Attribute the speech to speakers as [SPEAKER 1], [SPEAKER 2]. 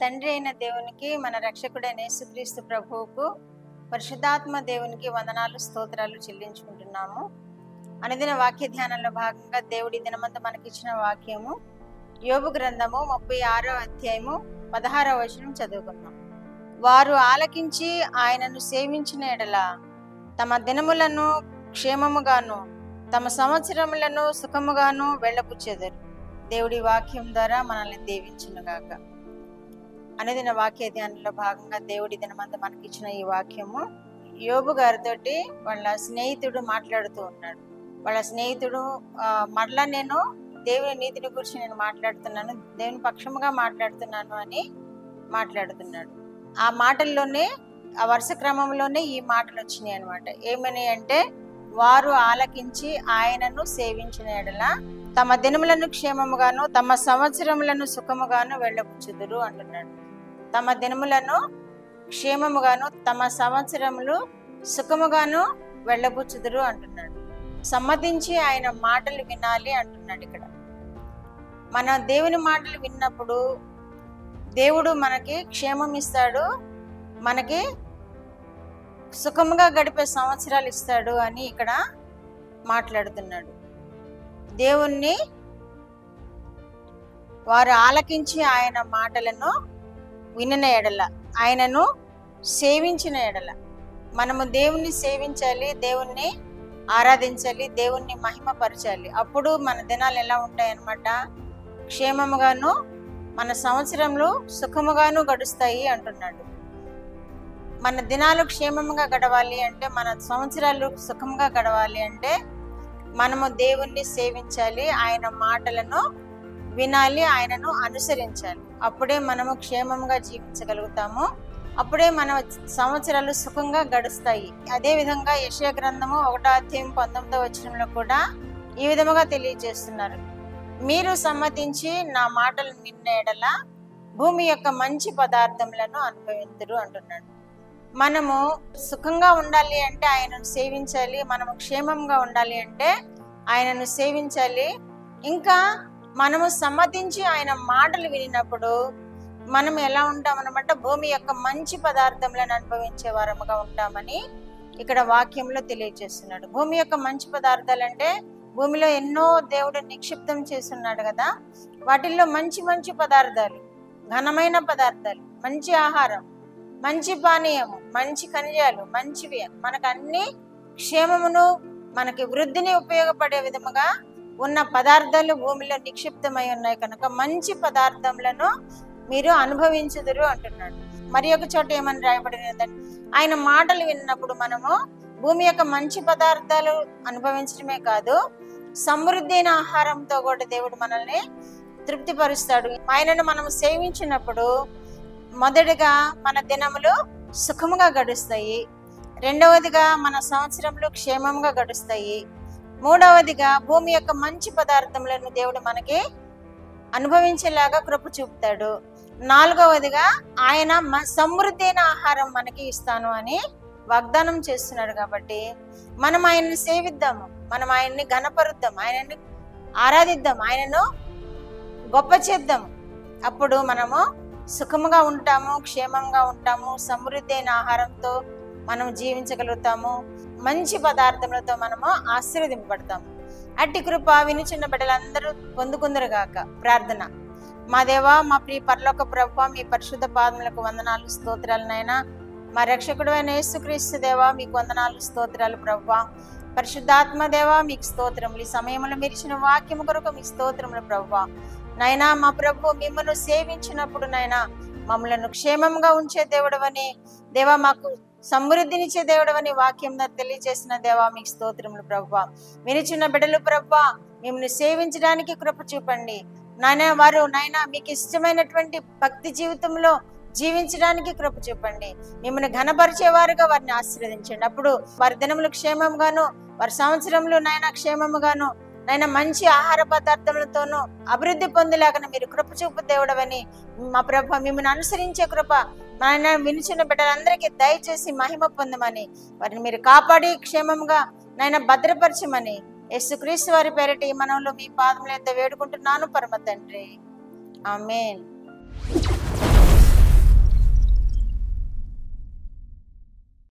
[SPEAKER 1] తండ్రి అయిన దేవునికి, మన రక్షకుడైన యేసుక్రీస్తు ప్రభువుకు, పరిశుద్ధాత్మ దేవునికి వందనాలు స్తోత్రాలు చెల్లించుకుంటున్నాము. అనుదిన వాక్య ధ్యానంలో భాగంగా దేవుడి దినమంతా మనకిచ్చిన వాక్యము యోబు గ్రంథము 36వ అధ్యాయము 16వ వచనం చదువుకుందాం. వారు ఆలకించి ఆయనను సేవించిన ఎడల తమ దినములను క్షేమముగాను తమ సంవత్సరములను సుఖముగాను వెళ్ళపుచ్చెదరు. దేవుడి వాక్యం ద్వారా మనల్ని దీవించునుగాక. అనుదిన వాక్య ధ్యానంలో భాగంగా దేవుడి దినమంతా మనకిచ్చిన ఈ వాక్యము యోబు గారితోటి వాళ్ళ స్నేహితుడు మాట్లాడుతూ ఉన్నాడు. వాళ్ళ స్నేహితుడు మరలా నేను దేవుని నీతిని గురించి నేను మాట్లాడుతున్నాను, దేవుని పక్షముగా మాట్లాడుతున్నాను అని మాట్లాడుతున్నాడు. ఆ మాటల్లోనే, ఆ వరుస క్రమంలోనే ఈ మాటలు వచ్చినాయి అనమాట. ఏమని అంటే, వారు ఆలకించి ఆయనను సేవించిన ఎడల తమ దినములను క్షేమముగాను తమ సంవత్సరములను సుఖముగాను వెళ్ళపుచ్చుదురు అంటున్నాడు. తమ దినములను క్షేమముగాను తమ సంవత్సరములు సుఖముగాను వెళ్ళబుచ్చుదురు అంటున్నాడు. సమ్మతించి ఆయన మాటలు వినాలి అంటున్నాడు. ఇక్కడ మన దేవుని మాటలు విన్నప్పుడు దేవుడు మనకి క్షేమం ఇస్తాడు, మనకి సుఖముగా గడిపే సంవత్సరాలు ఇస్తాడు అని ఇక్కడ మాట్లాడుతున్నాడు. దేవుణ్ణి వారు ఆలకించి ఆయన మాటలను వినిన ఎడల, ఆయనను సేవించిన ఎడల, మనము దేవుణ్ణి సేవించాలి, దేవుణ్ణి ఆరాధించాలి, దేవుణ్ణి మహిమపరచాలి. అప్పుడు మన దినాలు ఎలా ఉంటాయన్నమాట, క్షేమముగాను మన సంవత్సరంలో సుఖముగాను గడుస్తాయి అంటున్నాడు. మన దినాలు క్షేమముగా గడవాలి అంటే, మన సంవత్సరాలు సుఖంగా గడవాలి అంటే మనము దేవుణ్ణి సేవించాలి, ఆయన మాటలను వినాలి, ఆయనను అనుసరించాలి. అప్పుడే మనము క్షేమంగా జీవించగలుగుతాము, అప్పుడే మన సంవత్సరాలు సుఖంగా గడుస్తాయి. అదే విధంగా యెషయా గ్రంథము 1వ అధ్యాయం 19వ వచనంలో కూడా ఈ విధముగా తెలియజేస్తున్నారు. మీరు సమ్మతించి నా మాటలు విన్న ఎడల భూమి యొక్క మంచి పదార్థములను అనుభవింతురు అంటున్నాడు. మనము సుఖంగా ఉండాలి అంటే ఆయనను సేవించాలి, మనము క్షేమంగా ఉండాలి అంటే ఆయనను సేవించాలి. ఇంకా మనము సమ్మతించి ఆయన మాటలు వినినప్పుడు మనం ఎలా ఉంటామన్నమాట, భూమి యొక్క మంచి పదార్థములను అనుభవించే వారముగా ఉంటామని ఇక్కడ వాక్యంలో తెలియజేస్తున్నాడు. భూమి యొక్క మంచి పదార్థాలు అంటే భూమిలో ఎన్నో దేవుడు నిక్షిప్తం చేస్తున్నాడు కదా, వాటిల్లో మంచి మంచి పదార్థాలు, ఘనమైన పదార్థాలు, మంచి ఆహారం, మంచి పానీయము, మంచి ఖనిజాలు, మంచివి, మనకు అన్ని క్షేమమును మనకి వృద్ధిని ఉపయోగపడే విధముగా ఉన్న పదార్థాలు భూమిలో నిక్షిప్తమై ఉన్నాయి కనుక మంచి పదార్థములను మీరు అనుభవించుదురు అంటున్నాడు. మరి ఒక చోట ఏమని రాయబడినదంటే, ఆయన మాటలు విన్నప్పుడు మనము భూమి యొక్క మంచి పదార్థాలు అనుభవించడమే కాదు, సమృద్ధి అయిన ఆహారంతో కూడా దేవుడు మనల్ని తృప్తిపరుస్తాడు. ఆయనను మనము సేవించినప్పుడు మొదటిగా మన దినములు సుఖముగా గడుస్తాయి, రెండవదిగా మన సంవత్సరంలో క్షేమంగా గడుస్తాయి, మూడవదిగా భూమి యొక్క మంచి పదార్థములను దేవుడు మనకి అనుభవించేలాగా కృప చూపుతాడు, నాలుగవదిగా ఆయన సమృద్ధి అయిన ఆహారం మనకి ఇస్తాను అని వాగ్దానం చేస్తున్నాడు. కాబట్టి మనం ఆయన్ని సేవిద్దాము, మనం ఆయన్ని ఘనపరుద్దాం, ఆయనని ఆరాధిద్దాం, ఆయనను గొప్ప చేద్దాము. అప్పుడు మనము సుఖముగా ఉంటాము, క్షేమంగా ఉంటాము, సమృద్ధి అయిన ఆహారంతో మనం జీవించగలుగుతాము, మంచి పదార్థములతో మనము ఆశీర్వదింపబడతాము. అట్టి కృప వినుచున్న బిడ్డలందరూ పొందుకుందరుగాక. ప్రార్థన. మా దేవా, మా ప్రియ పరలోక ప్రభువా, మీ పరిశుద్ధ పాదములకు వందనాలు స్తోత్రాలు నాయనా. మా రక్షకుడు అయిన యేసుక్రీస్తు దేవా, మీకు వందనాలు స్తోత్రాలు ప్రభువా. పరిశుద్ధాత్మ దేవా, మీకు స్తోత్రములు. ఈ సమయంలో మీరు ఇచ్చిన వాక్యము కొరకు మీకు స్తోత్రములు ప్రభువా. నైనా మా ప్రభు మిమ్మల్ని సేవించినప్పుడు నైనా మమ్మలను క్షేమంగా ఉంచే దేవుడవని దేవా, మాకు సమృద్ధినిచ్చే దేవుడవని వాక్యం తెలియజేసిన దేవా, మీకు స్తోత్రములు ప్రభువా. మీరు చిన్న బిడ్డలు ప్రభువా, మిమ్మల్ని సేవించడానికి కృప చూపండి నాయనా. వారు నైనా మీకు ఇష్టమైనటువంటి భక్తి జీవితంలో జీవించడానికి కృప చూపండి. మిమ్మల్ని ఘనపరిచేవారుగా వారిని ఆశీర్వదించండి. అప్పుడు వారి దినములు క్షేమంగాను, వారి సంవత్సరంలో నైనా క్షేమముగాను, నైనా మంచి ఆహార పదార్థములతోనూ అభివృద్ధి పొందేలాగా మీరు కృప చూపు దేవుడవని మా ప్రభు మిమ్మల్ని అనుసరించే కృప నాయన వినిచిన బిడ్డలందరికీ దయచేసి మహిమ పొందమని, వారిని మీరు కాపాడి క్షేమంగా నైనా భద్రపరచమని యేసుక్రీస్తు వారి పేరిట ఈ మనవులు మీ పాదముల యొద్ద వేడుకుంటున్నాను పరమ తండ్రి. ఆమేన్.